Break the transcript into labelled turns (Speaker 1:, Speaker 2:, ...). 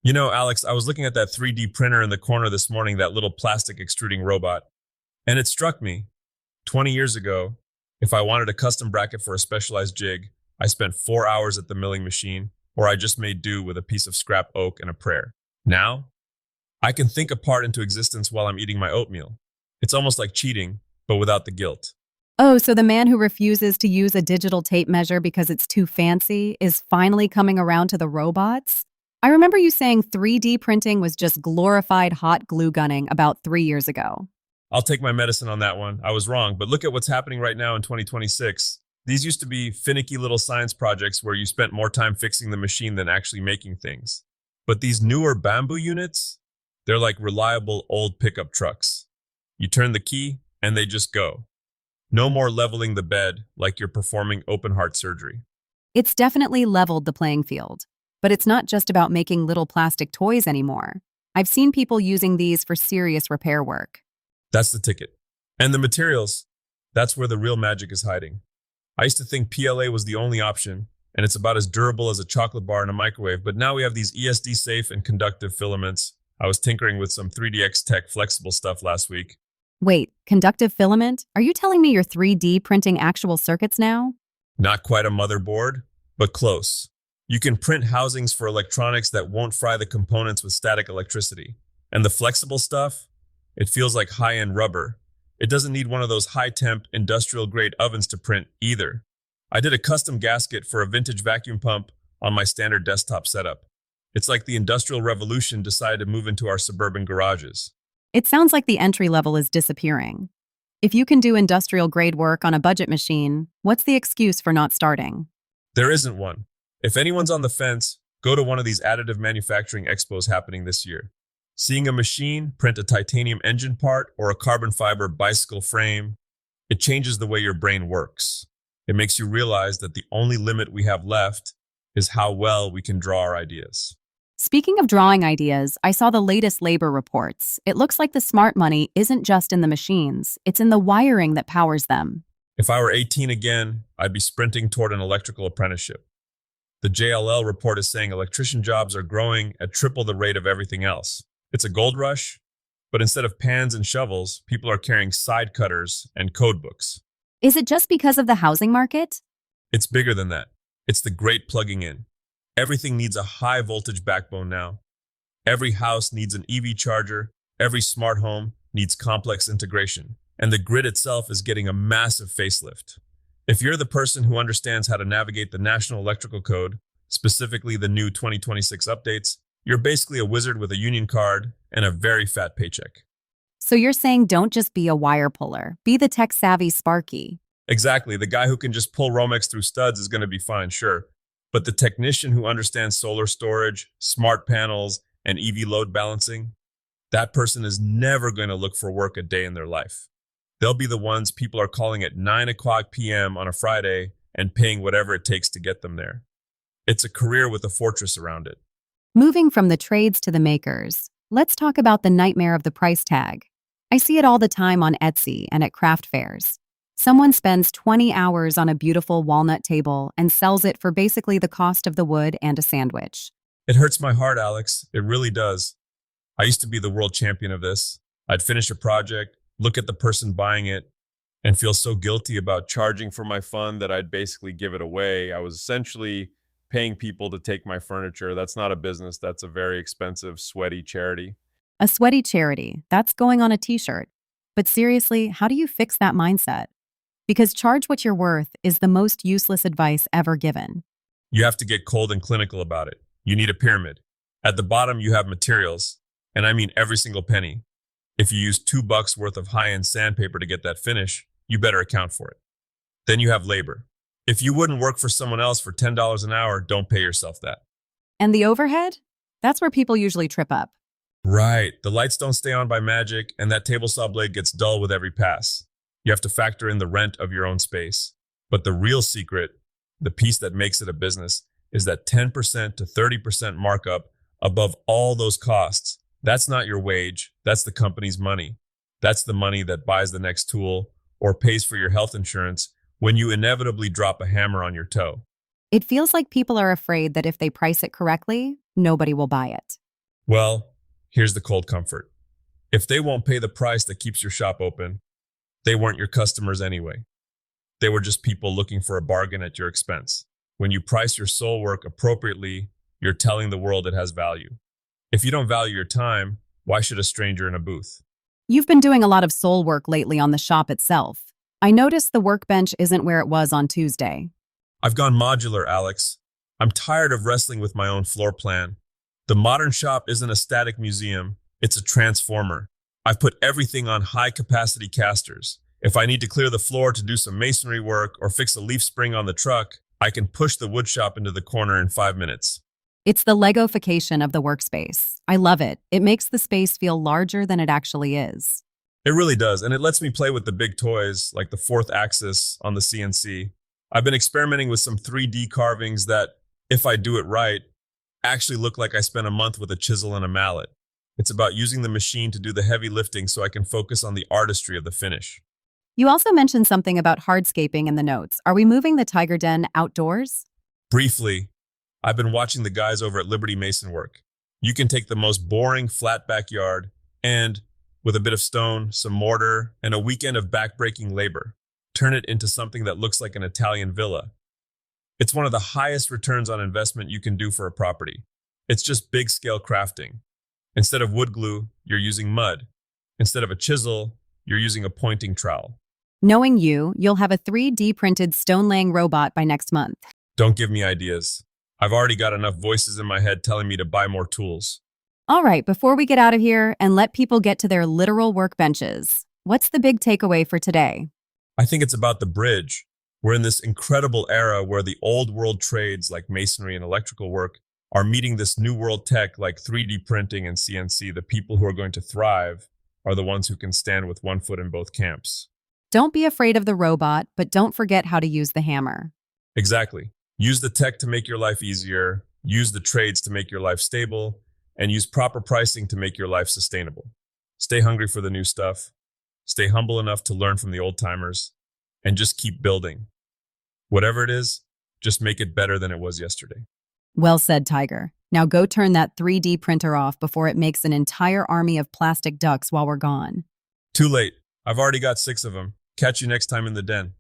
Speaker 1: Alex, I was looking at that 3D printer in the corner this morning, that little plastic extruding robot, and it struck me 20 years ago, if I wanted a custom bracket for a specialized jig, I spent 4 hours at the milling machine, or I just made do with a piece of scrap oak and a prayer. Now, I can think a part into existence while I'm eating my oatmeal. It's almost like cheating, but without the guilt.
Speaker 2: Oh, so the man who refuses to use a digital tape measure because it's too fancy is finally coming around to the robots? I remember you saying 3D printing was just glorified hot glue gunning about 3 years ago.
Speaker 1: I'll take my medicine on that one. I was wrong, but look at what's happening right now in 2026. These used to be finicky little science projects where you spent more time fixing the machine than actually making things. But these newer bamboo units, they're like reliable old pickup trucks. You turn the key and they just go. No more leveling the bed like you're performing open heart surgery.
Speaker 2: It's definitely leveled the playing field. But it's not just about making little plastic toys anymore. I've seen people using these for serious repair work.
Speaker 1: That's the ticket. And the materials, that's where the real magic is hiding. I used to think PLA was the only option, and it's about as durable as a chocolate bar in a microwave, but now we have these ESD safe and conductive filaments. I was tinkering with some 3DX Tech flexible stuff last week.
Speaker 2: Wait, conductive filament? Are you telling me you're 3D printing actual circuits now?
Speaker 1: Not quite a motherboard, but close. You can print housings for electronics that won't fry the components with static electricity. And the flexible stuff, it feels like high-end rubber. It doesn't need one of those high-temp, industrial-grade ovens to print either. I did a custom gasket for a vintage vacuum pump on my standard desktop setup. It's like the Industrial Revolution decided to move into our suburban garages.
Speaker 2: It sounds like the entry level is disappearing. If you can do industrial grade work on a budget machine, what's the excuse for not starting?
Speaker 1: There isn't one. If anyone's on the fence, go to one of these additive manufacturing expos happening this year. Seeing a machine print a titanium engine part or a carbon fiber bicycle frame, it changes the way your brain works. It makes you realize that the only limit we have left is how well we can draw our ideas.
Speaker 2: Speaking of drawing ideas, I saw the latest labor reports. It looks like the smart money isn't just in the machines, it's in the wiring that powers them.
Speaker 1: If I were 18 again, I'd be sprinting toward an electrical apprenticeship. The JLL report is saying electrician jobs are growing at triple the rate of everything else. It's a gold rush, but instead of pans and shovels, people are carrying side cutters and code books.
Speaker 2: Is it just because of the housing market?
Speaker 1: It's bigger than that. It's the great plugging in. Everything needs a high voltage backbone now. Every house needs an EV charger. Every smart home needs complex integration. And the grid itself is getting a massive facelift. If you're the person who understands how to navigate the National Electrical Code, specifically the new 2026 updates, you're basically a wizard with a union card and a very fat paycheck.
Speaker 2: So you're saying don't just be a wire puller, be the tech-savvy Sparky.
Speaker 1: Exactly. The guy who can just pull Romex through studs is going to be fine, sure. But the technician who understands solar storage, smart panels, and EV load balancing, that person is never going to look for work a day in their life. They'll be the ones people are calling at 9 o'clock p.m. on a Friday and paying whatever it takes to get them there. It's a career with a fortress around it.
Speaker 2: Moving from the trades to the makers, let's talk about the nightmare of the price tag. I see it all the time on Etsy and at craft fairs. Someone spends 20 hours on a beautiful walnut table and sells it for basically the cost of the wood and a sandwich.
Speaker 1: It hurts my heart, Alex. It really does. I used to be the world champion of this. I'd finish a project, look at the person buying it, and feel so guilty about charging for my fun that I'd basically give it away. I was essentially paying people to take my furniture. That's not a business. That's a very expensive, sweaty charity.
Speaker 2: A sweaty charity, that's going on a t-shirt. But seriously, how do you fix that mindset? Because charge what you're worth is the most useless advice ever given.
Speaker 1: You have to get cold and clinical about it. You need a pyramid. At the bottom, you have materials, and I mean every single penny. If you use $2 worth of high-end sandpaper to get that finish, you better account for it. Then you have labor. If you wouldn't work for someone else for $10 an hour, don't pay yourself that.
Speaker 2: And the overhead? That's where people usually trip up.
Speaker 1: Right. The lights don't stay on by magic, and that table saw blade gets dull with every pass. You have to factor in the rent of your own space. But the real secret, the piece that makes it a business, is that 10% to 30% markup above all those costs. That's not your wage. That's the company's money. That's the money that buys the next tool or pays for your health insurance when you inevitably drop a hammer on your toe.
Speaker 2: It feels like people are afraid that if they price it correctly, nobody will buy it.
Speaker 1: Well, here's the cold comfort. If they won't pay the price that keeps your shop open, they weren't your customers anyway. They were just people looking for a bargain at your expense. When you price your soul work appropriately, you're telling the world it has value. If you don't value your time, why should a stranger in a booth?
Speaker 2: You've been doing a lot of soul work lately on the shop itself. I noticed the workbench isn't where it was on Tuesday.
Speaker 1: I've gone modular, Alex. I'm tired of wrestling with my own floor plan. The modern shop isn't a static museum, it's a transformer. I've put everything on high capacity casters. If I need to clear the floor to do some masonry work or fix a leaf spring on the truck, I can push the wood shop into the corner in 5 minutes.
Speaker 2: It's the Legofication of the workspace. I love it. It makes the space feel larger than it actually is.
Speaker 1: It really does, and it lets me play with the big toys like the fourth axis on the CNC. I've been experimenting with some 3D carvings that, if I do it right, actually look like I spent a month with a chisel and a mallet. It's about using the machine to do the heavy lifting so I can focus on the artistry of the finish.
Speaker 2: You also mentioned something about hardscaping in the notes. Are we moving the TigerDen outdoors?
Speaker 1: Briefly, I've been watching the guys over at Liberty Mason work. You can take the most boring flat backyard and, with a bit of stone, some mortar, and a weekend of backbreaking labor, turn it into something that looks like an Italian villa. It's one of the highest returns on investment you can do for a property. It's just big scale crafting. Instead of wood glue, you're using mud. Instead of a chisel, you're using a pointing trowel.
Speaker 2: Knowing you, you'll have a 3D printed stone-laying robot by next month.
Speaker 1: Don't give me ideas. I've already got enough voices in my head telling me to buy more tools.
Speaker 2: All right, before we get out of here and let people get to their literal workbenches, what's the big takeaway for today?
Speaker 1: I think it's about the bridge. We're in this incredible era where the old world trades like masonry and electrical work are meeting this new world tech like 3D printing and CNC. The people who are going to thrive are the ones who can stand with one foot in both camps.
Speaker 2: Don't be afraid of the robot, but don't forget how to use the hammer.
Speaker 1: Exactly. Use the tech to make your life easier, use the trades to make your life stable, and use proper pricing to make your life sustainable. Stay hungry for the new stuff. Stay humble enough to learn from the old timers, and just keep building. Whatever it is, just make it better than it was yesterday.
Speaker 2: Well said, Tiger. Now go turn that 3D printer off before it makes an entire army of plastic ducks while we're gone.
Speaker 1: Too late. I've already got 6 of them. Catch you next time in the den.